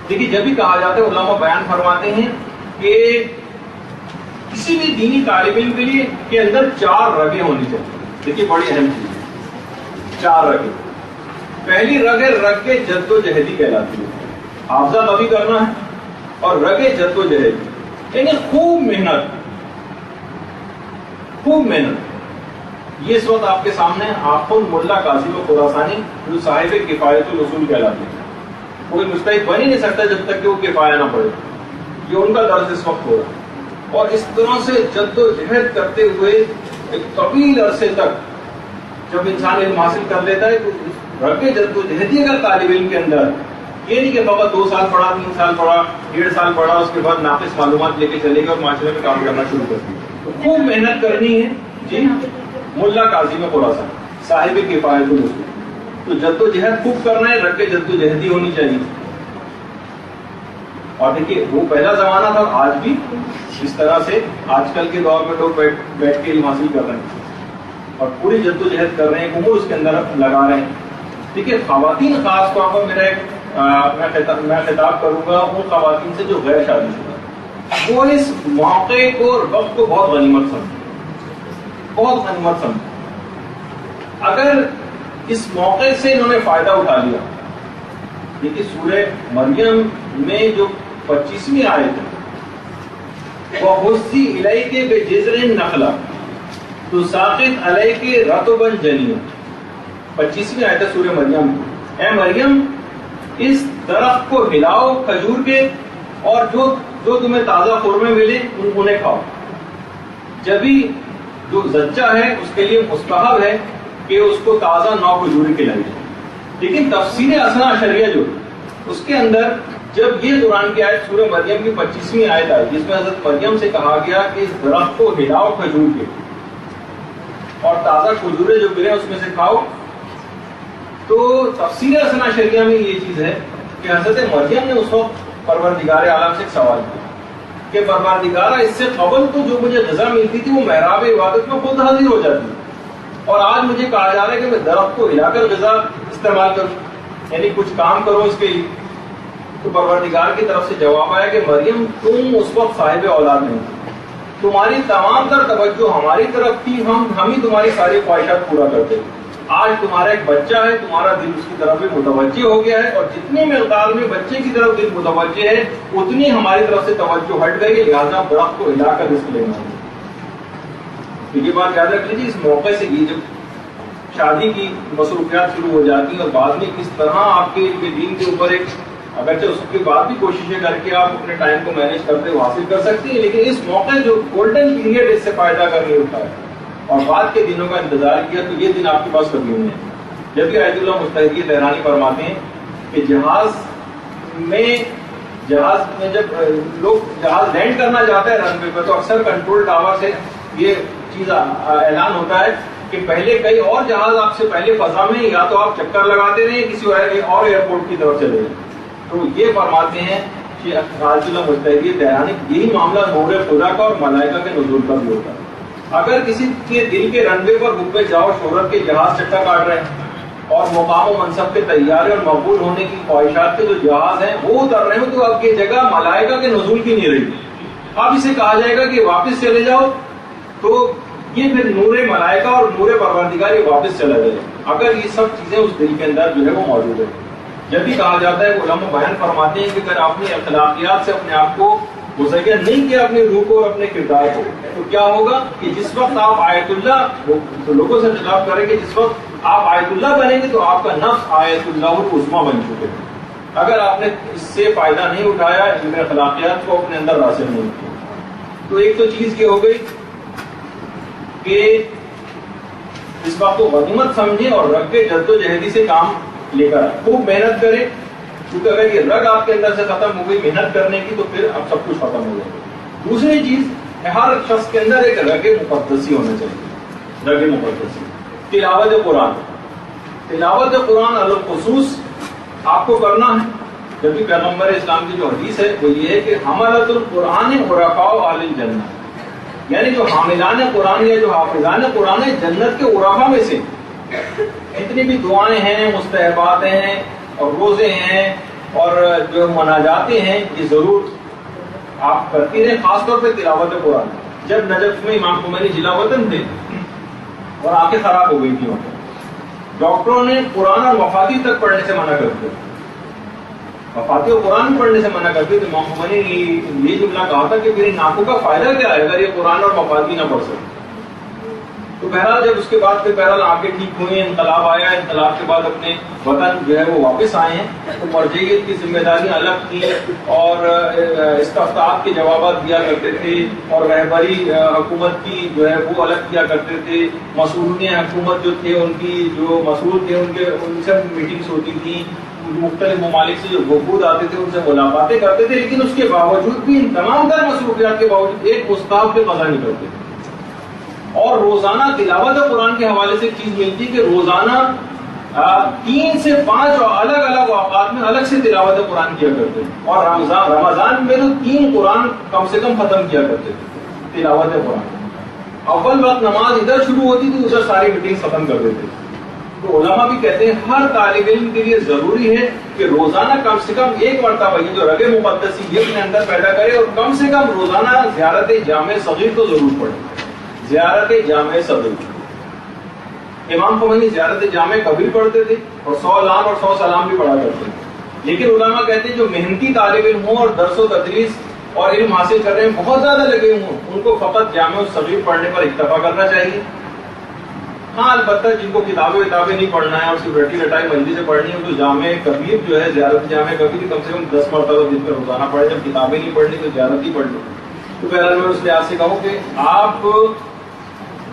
دیکھیے جب بھی کہا جاتا ہے علماء بیان فرماتے ہیں کہ کسی بھی دینی طالب علم کے لیے کے اندر 4 رگیں ہونی چاہیے. دیکھیے بڑی اہم چیز ہے 4 رگیں. پہلی رگ ہے رگ جد و جہدی کہلاتی ہے. حافظہ کبھی کرنا ہے اور رگ جد و جہدی یعنی خوب محنت. یہ اس وقت آپ کے سامنے آخر ملا قاسم خراسانی جو صاحب کفایت الاصول کہلاتے ہیں. کوئی مجتہد بن ہی نہیں سکتا جب تک کہ وہ کفایہ نہ پڑے. یہ ان کا درس اس وقت ہو رہا ہے. اور اس طرح سے جد و جہد کرتے ہوئے ایک طویل عرصے تک جب انسان علم حاصل کر لیتا ہے تو رگ جد و جہدی اگر طالب علم کے اندر یہ نہیں کہ بابا 2 سال پڑھا 3 سال پڑھا 1.5 سال پڑھا اس کے بعد ناقص معلومات لے کے چلے گا اور معاشرے میں کام کرنا شروع کر دیا. تو خوب محنت کرنی ہے. جی ملا قاسم خراسانی صاحب کفایت الاصول. تو جد و جہد خوب کرنا ہے رگ جد و جہدی ہونی چاہیے. اور دیکھیے وہ پہلا زمانہ تھا. آج بھی اس طرح سے آج کل کے دور میں لوگ بیٹھ کے علم حاصل کر رہے ہیں اور پوری جد و جہد کر رہے ہیں. عمر اس کے اندر لگا رہے ہیں. دیکھیے خواتین خاص طور پر میں خطاب کروں گا ان خواتین سے جو غیر شادی شدہ. وہ اس موقع کو اور وقت کو بہت غنیمت سمجھیں. اگر اس موقع سے انہوں نے فائدہ اٹھا لیا. دیکھیے سورہ مریم میں جو 25ویں آیت ہے وَحُزِّ إِلَيْكِ بِجِذْعِ النَّخْلَةِ تُسَاقِطْ عَلَيْكِ رَطْبًا جَنِيًّا. 25ویں آیت ہے سورہ مریم کی. اے مریم اس درخت کو ہلاؤ کھجور کے اور جو تمہیں تازہ خرمے ملے انہیں کھاؤ. جبھی جو زچہ ہے اس کے لیے مستحب ہے کہ اس کو تازہ 9 کھجوریں کھلائی جائے. لیکن تفسیر اسنا شریعہ جو اس کے اندر جب یہ قرآن کی آیت سورہ مریم کی 25ویں آیت آئی جس میں حضرت مریم سے کہا گیا کہ اس درخت کو ہلاؤ کھجور کے اور تازہ کھجوریں جو ملے اس میں سے کھاؤ. تو تفسیر اسنا شریعہ میں یہ چیز ہے کہ حضرت مریم نے اس وقت پروردگار عالم سے ایک سوال کیا کہ پروردگارہ اس سے قبل تو جو مجھے غذا ملتی تھی وہ محراب عبادت میں خود حاضر ہو جاتی اور آج مجھے کہا جا رہا ہے کہ میں درخت کو ہلا کر غذا استعمال کروں یعنی کچھ کام کروں اس کے لیے. تو پروردگار کی طرف سے جواب آیا کہ مریم تم اس وقت صاحب اولاد نہیں تھی. تمہاری تمام تر توجہ ہماری طرف تھی. ہم ہی تمہاری ساری خواہشات پورا کرتے تھے. آج تمہارا ایک بچہ ہے تمہارا دل اس کی طرف بھی متوجہ ہو گیا ہے اور جتنی مقدار میں بچے کی طرف دل متوجہ ہے اتنی ہماری طرف سے توجہ ہٹ گئی. لہٰذا درخت کو ہلا کر رزق لینا. یہ بات یاد رکھ لیجیے. اس موقع سے یہ جب شادی کی مصروفیات شروع ہو جاتی ہیں اور بعد میں کس طرح آپ کے دین کے اوپر ایک اگرچہ اس کے بعد بھی کوششیں کر کے آپ اپنے ٹائم کو مینج کرتے ہوئے حاصل کر سکتے ہیں لیکن اس موقع جو گولڈن پیریڈ اس سے فائدہ کر نہیں اٹھا ہے اور بعد کے دنوں کا انتظار کیا تو یہ دن آپ کے پاس کبھی نہیں ہے. جب کہ آیت اللہ مستحدی تہرانی فرماتے ہیں کہ جہاز میں جب لوگ جہاز لینڈ کرنا چاہتے ہیں رن وے پر تو اکثر کنٹرول ٹاور سے یہ چیز اعلان ہوتا ہے کہ پہلے کئی اور جہاز آپ سے پہلے فضا میں یا تو آپ چکر لگاتے رہے کسی اور ایئرپورٹ کی طرف چلے جائیں. تو یہ فرماتے ہیں کہ آیت اللہ مستحدی تہرانی یہی معاملہ نور خدا کا اور ملائکہ کے نزول کا بھی ہوتا ہے. اگر کسی کے دل کے رن وے پر گھومے جاؤ شہرت کے جہاز چکر کاٹ رہے ہیں اور مقام و منصب کے طیارے اور مقبول ہونے کی خواہشات کے جو جہاز ہیں وہ اتر رہے ہیں تو اب یہ جگہ ملائکہ کے نزول کی نہیں رہی. اب اسے کہا جائے گا کہ واپس چلے جاؤ تو یہ پھر نور ملائکہ اور نور پروردگار یہ واپس چلا جائے اگر یہ سب چیزیں اس دل کے اندر جو ہے وہ موجود ہے. جب بھی کہا جاتا ہے علماء بیان فرماتے ہیں کہ اگر آپ نے اخلاقیات سے اپنے آپ کو مزین نہیں کیا اپنے روح کو اور اپنے کردار کو تو کیا ہوگا کہ جس وقت آپ آیت اللہ لوگوں سے خطاب کریں گے جس وقت آپ آیت اللہ بنیں گے تو آپ کا نفس آیت اللہ العظمیٰ بن چکے ہیں. اگر آپ نے اس سے فائدہ نہیں اٹھایا علم اخلاقیات کو اپنے اندر راسل نہیں کیا تو ایک تو چیز یہ ہو گئی کہ اس بات کو غنیمت سمجھیں اور رگ کے جد و جہدی سے کام لے کر خوب محنت کریں کیونکہ اگر یہ رگ آپ کے اندر سے ختم ہو گئی محنت کرنے کی تو پھر اب سب کچھ ختم ہو جائے گا. دوسری چیز ہر شخص کے اندر ایک رگ مقدسی ہونا چاہیے. رگ مقدسی تلاوت قرآن الخصوص آپ کو کرنا ہے. جب بھی پیغمبر اسلام کی جو حدیث ہے وہ یہ ہے کہ حملۃ القرآن عرفاء اہل الجنہ یعنی جو حاملان قرآن یا جو حافظان قرآن ہے جنت کے عرفاء میں سے. جتنی بھی دعائیں ہیں مستحبات ہیں اور روزے ہیں اور جو مناجاتیں ہیں یہ ضرور آپ کرتی رہیں، خاص طور پہ تلاوت قرآن. جب نجف میں امام خمینی ضلع وطن تھے اور آنکھیں خراب ہو گئی تھی وہاں، ڈاکٹروں نے قرآن اور وفاتی تک پڑھنے سے منع کر دیا. وفاتی اور قرآن پڑھنے سے منع کرتے تو امام خمینی نے یہ جملہ کہا تھا کہ میری ناکوں کا فائدہ کیا ہے اگر یہ قرآن اور وفاتی نہ پڑھ سکے. تو بہرحال جب اس کے بعد پھر بہرحال آنکھیں ٹھیک ہوئی، انقلاب آیا، انقلاب کے بعد اپنے وطن جو ہے وہ واپس آئے ہیں، تو مرجعیت کی ذمہ داریاں الگ تھیں اور استفتاءات کے جوابات دیا کرتے تھے اور رہبری حکومت کی جو ہے وہ الگ کیا کرتے تھے. مسئولین حکومت جو تھے ان کی جو مسئول تھے ان سے میٹنگز ہوتی تھیں، مختلف ممالک سے جو وفود آتے تھے ان سے ملاقاتیں کرتے تھے، لیکن اس کے باوجود بھی ان تمام تر مصروفیات کے باوجود ایک مستحب پہ قضا نہیں کرتے. اور روزانہ تلاوت قرآن کے حوالے سے ایک چیز ملتی کہ روزانہ 3 سے 5 الگ الگ اوقات میں الگ سے تلاوت قرآن کیا کرتے ہیں، اور رمضان میں تو 3 قرآن کم سے کم ختم کیا کرتے تھے تلاوت قرآن. اول وقت نماز ادھر شروع ہوتی تھی، ادھر ساری میٹنگ ختم کر دیتے. تو علماء بھی کہتے ہیں ہر طالب علم کے لیے ضروری ہے کہ روزانہ کم سے کم ایک مرتبہ یہ جو رگ مقدسی یہ اپنے اندر پیدا کرے اور کم سے کم روزانہ زیارت جامع صغیر تو ضرور پڑھے. زیارت جامع صغیر، امام خمینی زیارت جامع کبیر پڑھتے تھے اور 100 لام اور 100 سلام بھی پڑھا کرتے تھے. لیکن علماء کہتے ہیں جو محنتی طالب علم ہوں اور درس و تدریس اور علم حاصل کر رہے ہیں بہت زیادہ لگے ہوں، ان کو فقط جامع صغیر پڑھنے پر اکتفا کرنا چاہیے. ہاں البتہ جن کو کتابیں نہیں پڑھنا ہے اور صرف رٹی رٹائی مجلس سے پڑھنی ہے تو جامع کبیر جو ہے زیارت جامع کبیر کم سے کم 10 مرتبہ دن میں روزانہ پڑھے. جب کتابیں نہیں پڑھنی تو زیارت ہی پڑھ لیں. تو بہرحال میں اس لحاظ سے کہوں کہ آپ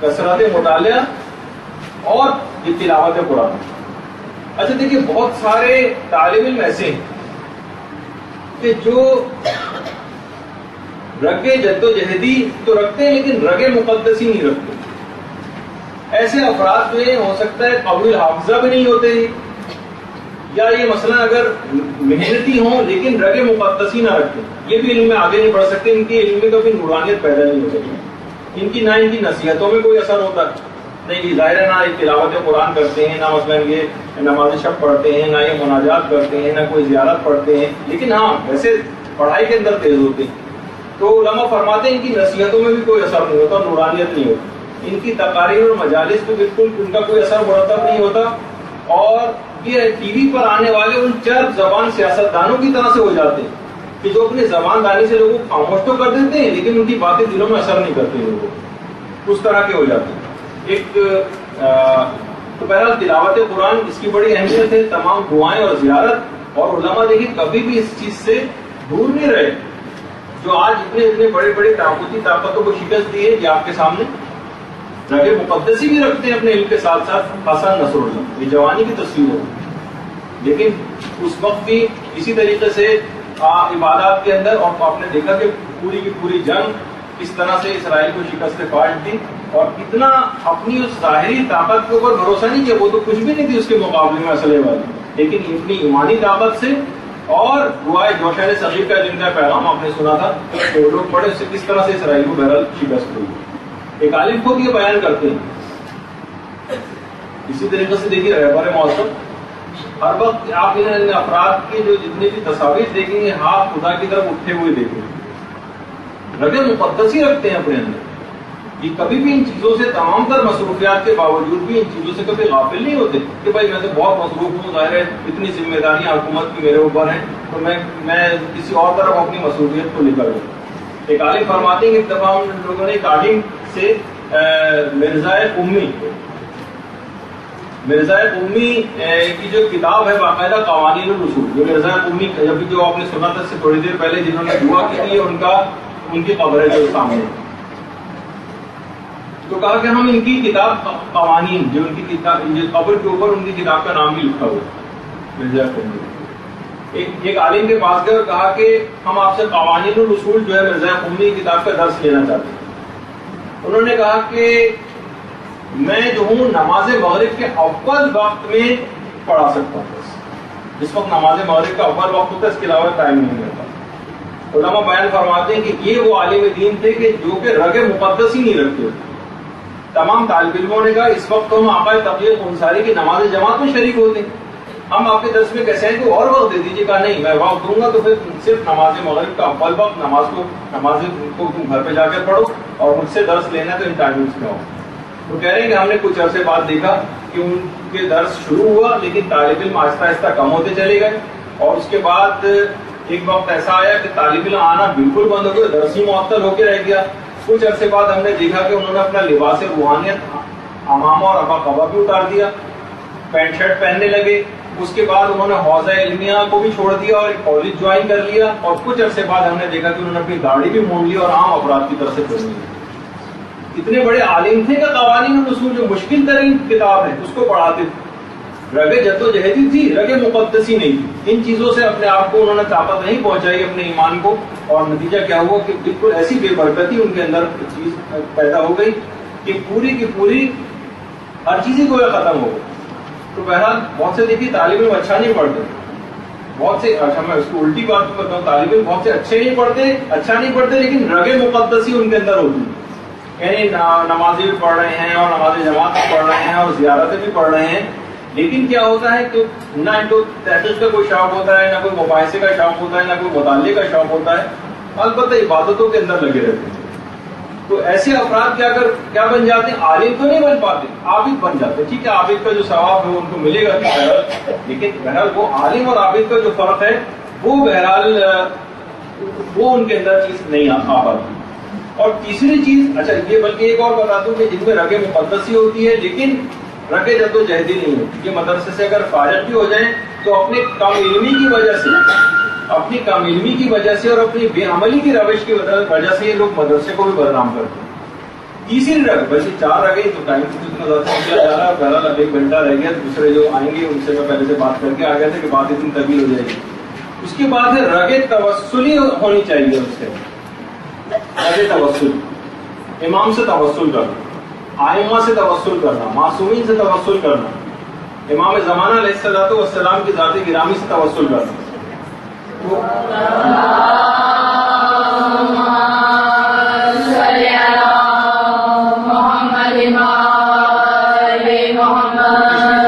کثرت مطالعہ اور یہ تلاوت قرآن. اچھا دیکھیے بہت سارے طالب علم ایسے ہیں کہ جو رگ جدوجہدی تو رکھتے ہیں لیکن رگ مقدسی نہیں رکھتے. ایسے افراد جو ہو سکتا ہے قابل حافظہ بھی نہیں ہوتے، یا یہ مثلا اگر محنتی ہوں لیکن رگ مقدسی نہ رکھتے، یہ بھی علم میں آگے نہیں بڑھ سکتے. ان کی علم میں کبھی نورانیت پیدا نہیں ہو سکتی. ان کی نصیحتوں میں کوئی اثر ہوتا نہیں. یہ ظاہر ہے نہ یہ تلاوت قرآن کرتے ہیں، نہ مثلا یہ نماز شب پڑھتے ہیں، نہ یہ مناجات کرتے ہیں، نہ کوئی زیارت پڑھتے ہیں، لیکن ہاں ویسے پڑھائی کے اندر تیز ہوتے ہیں. تو علماء فرماتے ہیں ان کی نصیحتوں میں بھی کوئی اثر نہیں ہوتا، نورانیت نہیں ہوتی. ان کی تقاریر اور مجالس پہ بالکل ان کا کوئی اثر مرتب نہیں ہوتا. اور یہ ٹی وی پر آنے والے ان چرب زبان سیاستدانوں کی طرح سے ہو جاتے ہیں کہ جو اپنی زبان دانی سے لوگوں کو خاموش تو کر دیتے ہیں لیکن ان کی باتیں دلوں میں اثر نہیں کرتی لوگوں کو، اس طرح کے ہو جاتے ہیں. تو بہرحال تلاوت قرآن اس کی بڑی اہمیت ہے، تمام دعائیں اور زیارت. اور علماء دیکھیں کبھی بھی اس چیز سے دور نہیں رہے. جو آج اتنے بڑے طاقتی طاقتوں کو شکست دی ہے یہ آپ کے سامنے رگ مقدسی بھی رکھتے ہیں اپنے علم کے ساتھ ساتھ. حسن نصر اللہ یہ جوانی کی تصویر ہے، لیکن اس وقت بھی اسی طریقے سے عبادات کے اندر. اور آپ نے دیکھا کہ پوری کی پوری جنگ کس طرح سے اسرائیل کو شکست فاش دی اور کتنا اپنی اس ظاہری طاقت کے اوپر بھروسہ نہیں کیا. وہ تو کچھ بھی نہیں تھی اس کے مقابلے میں اسلحے والی، لیکن اپنی ایمانی طاقت سے اور دعائے جوشن صغیر کا جن کا پیغام آپ نے سنا تھا تو لوگ پڑھے اس سے کس طرح سے اسرائیل کو بہرحال شکست ہوئی. ایک عالم خود یہ بیان کرتے ہیں. اسی طریقے سے دیکھیے رہبر معصوم ہر وقت آپ ان افراد کے جو جتنے بھی تصاویر دیکھیں گے ہاتھ خدا کی طرف اٹھے ہوئے دیکھیں گے، رگ مقدسی رکھتے ہیں اپنے اندر. یہ کبھی بھی ان چیزوں سے تمام تر مصروفیات کے باوجود بھی ان چیزوں سے کبھی غافل نہیں ہوتے کہ بھائی میں تو بہت مصروف ہوں، ظاہر ہے اتنی ذمہ داریاں حکومت کی میرے اوپر ہیں تو میں کسی اور طرف اپنی مصروفیت کو نکل جاؤں. ایک عالم فرماتے ہیں کہ تمام لوگوں نے ایک عالم سے مرزا قمی کی جو کتاب ہے باقاعدہ قوانین الاصول، جو مرزا قمی جو آپ نے سنا تھا سے تھوڑی دیر پہلے جنہوں نے دعا کی تھی ان کی قبر ہے جو سامنے، تو کہا کہ ہم ان کی کتاب قوانین جو ان کی کتاب قبر کے اوپر ان کی کتاب کا نام بھی لکھا ہوا مرزا قمی. ایک عالم کے پاس گئے اور کہا کہ ہم آپ سے قوانین الاصول جو ہے مرزا قمی کی کتاب کا درس لینا چاہتے ہیں. انہوں نے کہا کہ میں جو ہوں نماز مغرب کے اول وقت میں پڑھا سکتا ہوں، جس وقت نماز مغرب کا اول وقت ہوتا ہے اس کے علاوہ ٹائم نہیں ملتا. علماء بیان فرماتے ہیں کہ یہ وہ عالم دین تھے کہ جو کہ رگ مقدس ہی نہیں رکھتے. تمام طالب علموں نے کہا اس وقت تو ہم آقا تبلیغ انصاری کی نماز جماعت میں شریک ہوتے ہیں ہم آپ کے درس میں کیسے ہیں کہ اور وقت دے دیجیے. کہا نہیں میں وقت دوں گا تو پھر صرف نماز مغرب کا اول وقت نماز کو تم گھر پہ جا کر پڑھو اور مجھ سے درس لینا تو ان ٹائمنگس میں ہو. تو کہہ رہے ہیں کہ ہم نے کچھ عرصے بعد دیکھا کہ ان کے درس شروع ہوا لیکن طالب علم آہستہ آہستہ کم ہوتے چلے گئے اور اس کے بعد ایک وقت ایسا آیا کہ طالب علم آنا بالکل بند ہو گیا, درس ہی معطل ہو کے رہ گیا. کچھ عرصے بعد ہم نے دیکھا کہ انہوں نے اپنا لباس روحانیت امامہ اور ابا قبا بھی اتار دیا, پینٹ شرٹ پہننے لگے. اس کے بعد انہوں نے حوزہ علمیہ کو بھی چھوڑ دیا اور ایک کالج جوائن کر لیا اور کچھ عرصے بعد ہم نے دیکھا کہ انہوں نے اپنی داڑھی بھی مونڈ لی اور عام افراد کی طرف سے پڑھ لی. اتنے بڑے عالم تھے کہ قوانین الاصول جو مشکل ترین کتاب ہے اس کو پڑھاتے تھے. رگے جدوجہدی تھی, رگے مقدسی نہیں تھی. ان چیزوں سے اپنے آپ کو انہوں نے طاقت نہیں پہنچائی اپنے ایمان کو, اور نتیجہ کیا ہوا کہ بالکل ایسی بے برکتی ان کے اندر چیز پیدا ہو گئی کہ پوری کی پوری ہر چیز ہی گویا ختم ہو گئی. تو بہرحال بہت سے دیکھیے طالب علم اچھا نہیں پڑھتے, بہت سے, اچھا میں اس کو الٹی بات بتاؤں, طالب علم بہت سے اچھے نہیں پڑھتے, اچھا نہیں پڑھتے لیکن رگے مقدسی ان کے اندر ہوتی ہے. یعنی نمازیں بھی پڑھ رہے ہیں اور نماز جماعت بھی پڑھ رہے ہیں اور زیارتیں بھی پڑھ رہے ہیں, لیکن کیا ہوتا ہے کہ نہ ان کو تحقیق کا کوئی شوق ہوتا ہے, نہ کوئی مباحثے کا شوق ہوتا ہے, نہ کوئی مطالعے کا شوق ہوتا ہے, البتہ عبادتوں کے اندر لگے رہتے ہیں. تو ایسے افراد کیا بن جاتے ہیں, عالم تو نہیں بن پاتے, عابد بن جاتے ہیں. ٹھیک ہے عابد کا جو ثواب ہے ان کو ملے گا, لیکن بہرحال وہ عالم اور عابد کا جو فرق ہے وہ بہرحال وہ ان کے اندر چیز نہیں آ پاتی. اور تیسری چیز, اچھا یہ بلکہ ایک اور بتا دوں کہ جن میں رگے مقدسی ہوتی ہے لیکن رگے جدوجہدی نہیں ہوتی. یہ مدرسے سے اگر فارغ بھی ہو جائیں تو اپنی کم علمی کی وجہ سے اور اپنی بے عملی کی روش کی وجہ سے یہ لوگ مدرسے کو بھی بدنام کرتے ہیں. تیسری رگ, ویسے 4 رگیں تو ٹائم اتنا زیادہ کیا جا رہا ہے, بہرحال اب 1 گھنٹہ رہ گیا, دوسرے جو آئیں گے ان سے میں پہلے سے بات کر کے آ گیا تھا کہ بات اتنی طویل ہو جائے گی. اس کے بعد ہے رگے توسلی ہونی چاہیے. اس سے رگے توسل, امام سے توسل کرنا, آئمہ سے توسل کرنا, معصومین سے توسل کرنا, امام زمانہ علیہ الصلوۃ والسلام کی ذات گرامی سے توسل کرنا.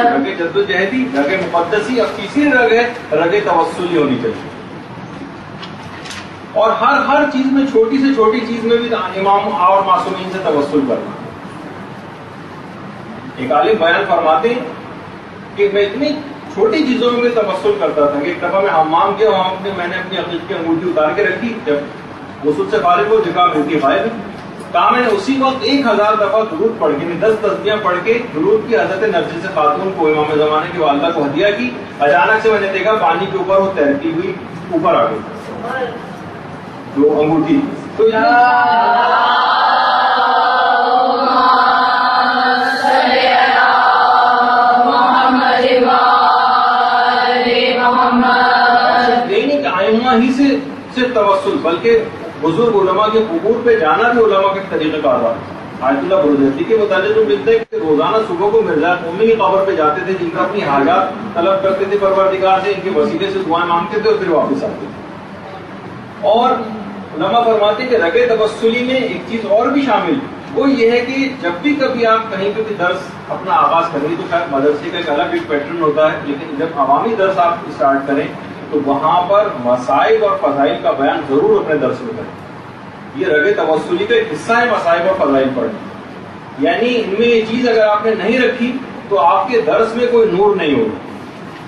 رگے جدوجہدی, رگے مقدسی. اب تیسری رگ ہے رگے توسلی ہونی چاہیے. اور ہر چیز میں, چھوٹی سے چھوٹی چیز میں بھی امام اور معصومین سے توسل کرنا. ایک عالم بیان فرماتے ہیں کہ میں اتنی چھوٹی چیزوں میں بھی توسل کرتا تھا کہ ایک دفعہ میں حمام گیا, وہاں میں نے اپنی عقیق کی انگوٹھی اتار کے رکھی, جب غسل سے فارغ ہو دیکھا انگوٹھی غائب ہے. کہا میں نے اسی وقت 1000 دفعہ درود پڑھ کے, 10 تسبیحاں پڑھ کے درود کی حضرت نرجس خاتون کو, امام زمانے کی والدہ کو ہدیہ کی. اچانک سے میں نے دیکھا پانی کے اوپر وہ تیرتی ہوئی اوپر آ گئی جو انگوٹھی. تو ہی سے صرف توسل, بلکہ بزرگ علماء کے قبور پہ جانا بھی علماء کے طریقہ کار ہے. آیت اللہ بروجردی کے متعلق جو ملتے ہیں کہ روزانہ صبح کو مرزا قومی کی قبر پہ جاتے تھے, جن کا اپنی حاجات طلب کرتے تھے پروردگار سے, ان کے وسیلے سے دعائیں مانگتے تھے اور پھر واپس آتے تھے. اور علماء فرماتے ہیں کہ رگے توسلی میں ایک چیز اور بھی شامل ہے, وہ یہ ہے کہ جب بھی کبھی آپ کہیں پہ بھی درس اپنا آغاز کریں تو خیر مدرسے کا ایک الگ ایک پیٹرن ہوتا ہے, لیکن جب عوامی درس آپ اسٹارٹ کریں تو وہاں پر مسائل اور فضائل کا بیان ضرور اپنے درس میں کریں. یہ رگے توسلی کا ایک حصہ ہے مسائل اور فضائل پڑھنا. یعنی ان میں یہ چیز اگر آپ نے نہیں رکھی تو آپ کے درس میں کوئی نور نہیں ہوگا.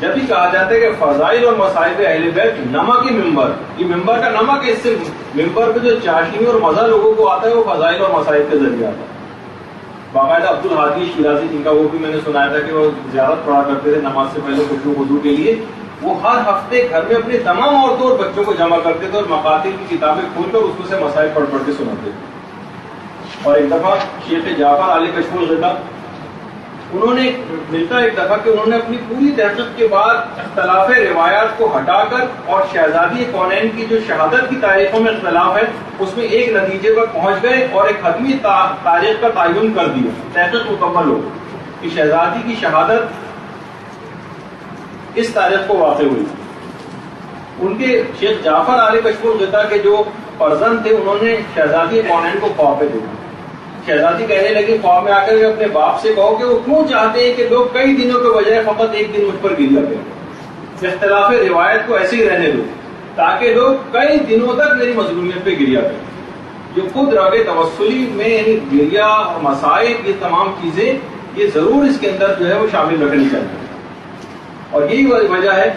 جب بھی کہا جاتا ہے کہ فضائل اور مسائل اہل بیت نمک کی ممبر, یہ ممبر کا نمک ہے, اس سے ممبر پہ جو چاشنی اور مزہ لوگوں کو آتا ہے وہ فضائل اور مسائل کے ذریعے آتا ہے. باقاعدہ عبد الحادی شیرازی, جن کا وہ بھی میں نے سنایا تھا کہ وہ زیارت پڑھا کرتے تھے نماز سے پہلے خشوع و خضوع کے لیے, وہ ہر ہفتے گھر میں اپنے تمام عورتوں اور بچوں کو جمع کرتے تھے اور مقاتل کی کتابیں کھول کر اس میں سے مسائل پڑھ کے سناتے تھے. اور ایک دفعہ شیخ جعفر علی کشف الغطا, انہوں نے ملتا ایک دفعہ کہ انہوں نے اپنی پوری تحقیق کے بعد اختلاف روایات کو ہٹا کر اور شہزادی کونین کی جو شہادت کی تاریخوں میں اختلاف ہے اس میں ایک نتیجے پر پہنچ گئے اور ایک حتمی تاریخ کا تعین کر دیا. تحقیق مکمل ہو کہ شہزادی کی شہادت اس تاریخ کو واقع ہوئی. ان کے شیخ جعفر علی کشف الغطا کے جو فرزند تھے, انہوں نے شہزادی کونین کو خواب میں دیکھا. شہزادی کہنے لگی خواب میں آ کر اپنے باپ سے کہو کہ وہ کیوں چاہتے ہیں کہ لوگ کئی دنوں کے بجائے فقط ایک دن مجھ پر گریا کریں. اختلاف روایت کو ایسے ہی رہنے دو تاکہ لوگ کئی دنوں تک میری مظلومیت پہ گریا کریں. جو خود رگ توسلی میں یعنی گریا اور مصائب یہ تمام چیزیں یہ ضرور اس کے اندر جو ہے وہ شامل رکھنی چاہیے. اور یہی وجہ ہے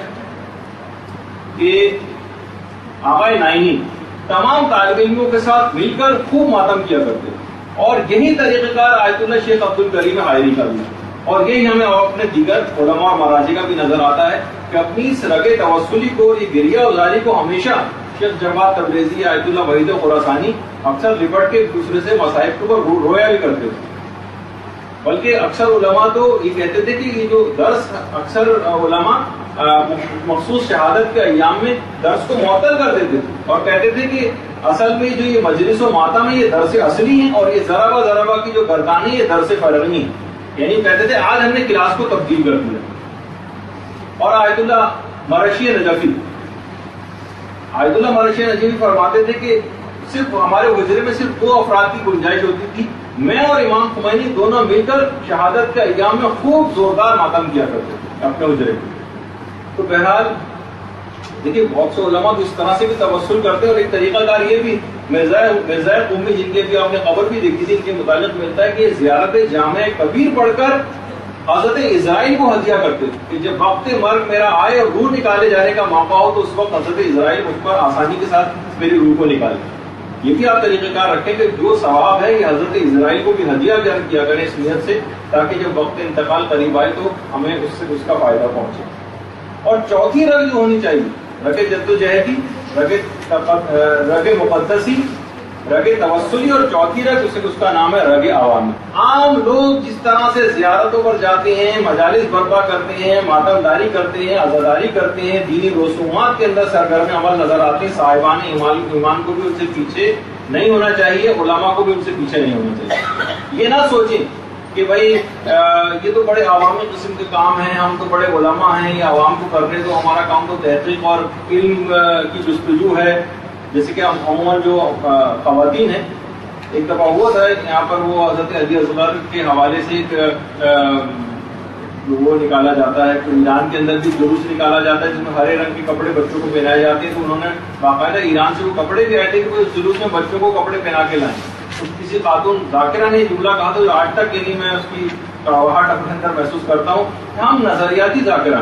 کہ آقائے نائنی تمام طالب علموں کے ساتھ مل کر خوب ماتم کیا کرتے اور یہی طریقہ کار آیت اللہ شیخ عبد الکریم حائری کا بھی. اور یہی ہمیں اپنے دیگر علماء اور مراجع کا بھی نظر آتا ہے کہ اپنی اس رگ توسلی کو یہ گریہ ازاری کو ہمیشہ شیخ جواد تبریزی آیت اللہ وحید خراسانی اکثر لپٹ کے ایک دوسرے سے مصائب کے اوپر رویا بھی کرتے تھے. بلکہ اکثر علماء تو یہ کہتے تھے کہ یہ جو درس اکثر علماء مخصوص شہادت کے ایام میں درس کو معطل کر دیتے تھے اور کہتے تھے کہ اصل میں جو یہ مجلس و ماتم ہے یہ درس اصلی ہیں اور یہ ضربہ ضربہ کی جو گردانیں یہ درس فرغنی ہیں. یعنی کہتے تھے آج ہم نے کلاس کو تبدیل کر دیا. اور آیت اللہ مرشی نجفی فرماتے تھے کہ صرف ہمارے حجرے میں صرف 2 افراد کی گنجائش ہوتی تھی, میں اور امام خمینی دونوں مل کر شہادت کے ایام میں خوب زوردار ماتم کیا کرتے تھے اپنے حجرے میں. تو بہرحال دیکھیے بہت سے علماء تو اس طرح سے بھی توسل کرتے ہیں. اور ایک طریقہ کار یہ بھی مرزا قومی جن کے بھی آپ نے خبر بھی دیکھی تھی ان کے متعلق ملتا ہے کہ زیارت جامع کبیر پڑھ کر حضرت اسرائیل کو ہدیہ کرتے کہ جب وقت مرگ میرا آئے اور روح نکالے جانے کا موقع ہو تو اس وقت حضرت اسرائیل مجھ پر آسانی کے ساتھ میری روح کو نکالے. یہ بھی آپ طریقہ کار رکھیں کہ جو ثواب ہے یہ حضرت اسرائیل کو بھی ہدیہ کیا کریں اس نیت سے تاکہ جب وقت انتقال قریب آئے تو ہمیں اس کا فائدہ پہنچے. اور چوتھی رگ جو ہونی چاہیے رگ جدوجہدی, رگ مقدسی, رگ توسلی, اور چوتھی رگ اس کا نام ہے رگ عوامی. عام لوگ جس طرح سے زیارتوں پر جاتے ہیں, مجالس برپا کرتے ہیں, ماتم داری کرتے ہیں, عزاداری کرتے ہیں, دینی رسومات کے اندر سرگرم عمل نظر آتے ہیں, صاحبان ایمان کو بھی ان سے پیچھے نہیں ہونا چاہیے, علماء کو بھی ان سے پیچھے نہیں ہونا چاہیے. یہ نہ سوچیں کہ بھائی یہ تو بڑے عوامی قسم کے کام ہیں, ہم تو بڑے علماء ہیں, یہ عوام کو کرنے تو ہمارا کام تو تحقیق اور علم کی جستجو ہے. جیسے کہ عموماً جو خواتین ہیں, ایک دفعہ ہوا تھا یہاں پر وہ حضرت علی اصغر کے حوالے سے ایک وہ نکالا جاتا ہے, تو ایران کے اندر بھی جلوس نکالا جاتا ہے جس میں ہرے رنگ کے کپڑے بچوں کو پہنائے جاتے ہیں. تو انہوں نے باقاعدہ ایران سے وہ کپڑے بھی آئے تھے کہ وہ اس جلوس میں بچوں کو کپڑے پہنا کے لائیں. کسی خاتون ذاکرہ نے جملہ کہا تھا جو آج تک یعنی میں اس کی کڑواہٹ اپنے اندر محسوس کرتا ہوں, ہم نظریاتی ذاکرہ,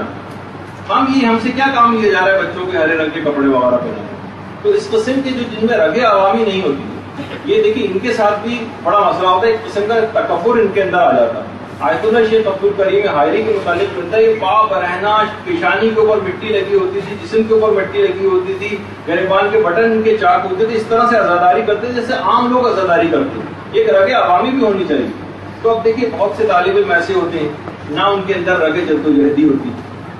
ہم سے کیا کام لیا جا رہا ہے بچوں کے ہرے رنگ کے کپڑے وغیرہ پہنانے. تو اس قسم کی جو جن میں رگ عوامی نہیں ہوتی یہ دیکھیے ان کے ساتھ بھی بڑا مسئلہ ہوتا ہے, ایک قسم کا تکبر ان کے اندر آ جاتا ہے. آیت اللہ شیخ عبد الکریم حائری کے متعلق ملتا ہے یہ پا برہنا پیشانی کے اوپر مٹی لگی ہوتی تھی, جسم کے اوپر مٹی لگی ہوتی تھی, گریبان کے بٹن ان کے چاک ہوتے تھے, اس طرح سے عزاداری کرتے تھے جیسے عام لوگ عزاداری کرتے ہیں. ایک رگ عوامی بھی ہونی چاہیے. تو اب دیکھیے بہت سے طالب علم ایسے ہوتے ہیں نہ ان کے اندر رگ جدوجہدی ہوتی,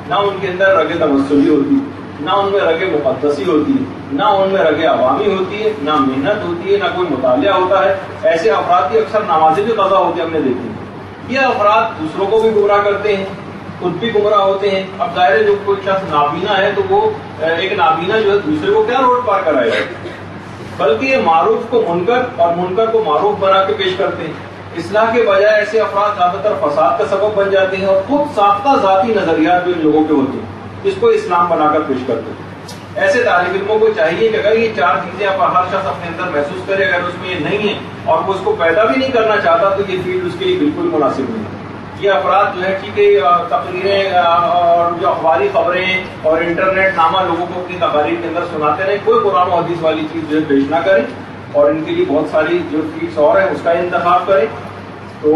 نہ ان کے اندر رگ توسلی ہوتی, نہ ان میں رگ مقدسی ہوتی, نہ ان میں رگ عوامی ہوتی ہے, نہ محنت ہوتی ہے, نہ کوئی مطالعہ ہوتا ہے. ایسے افراد کی اکثر نمازیں بھی قضا ہوتی ہیں, ہم نے دیکھی. یہ افراد دوسروں کو بھی گمراہ کرتے ہیں, خود بھی گمراہ ہوتے ہیں. اب ظاہر ہے جو کوئی شخص نابینا ہے تو وہ ایک نابینا جو ہے دوسرے کو کیا روڈ پار کرائے گا, بلکہ یہ معروف کو منکر اور منکر کو معروف بنا کے پیش کرتے ہیں. اصلاح کے بجائے ایسے افراد زیادہ تر فساد کا سبب بن جاتے ہیں اور خود ساختہ ذاتی نظریات جو ان لوگوں کے ہوتے ہیں اس کو اسلام بنا کر پیش کرتے ہیں. ایسے طالب علموں کو چاہیے کہ اگر یہ 4 چیزیں ہر شخص اپنے اندر محسوس کرے, اگر اس میں یہ نہیں ہے اور وہ اس کو پیدا بھی نہیں کرنا چاہتا تو یہ فیلڈ اس کے لیے بالکل مناسب نہیں ہے. یہ افراد جو ہے ٹھیک ہے تقریریں اور جو اخباری خبریں اور انٹرنیٹ نامہ لوگوں کو اپنی تقاریر کے اندر سناتے رہے, کوئی قرآن و حدیث والی چیز جو ہے پیش نہ کریں اور ان کے لیے بہت ساری جو فیلڈس اور ہیں اس کا انتخاب کریں. تو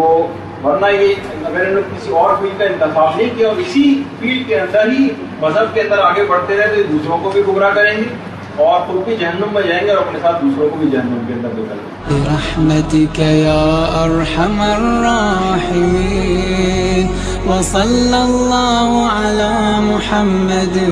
ورنہ یہ اگر انہوں نے کسی اور فیلڈ کا انتخاب نہیں کیا اور اسی فیلڈ کے اندر ہی مذہب کے اندر آگے بڑھتے رہے تو یہ دوسروں کو بھی گمراہ کریں گے اور خود بھی جہنم میں جائیں گے اور اپنے ساتھ دوسروں کو بھی جہنم کے اندر ڈالیں گے. برحمتک یا ارحم الراحمین وصلی اللہ علی محمد و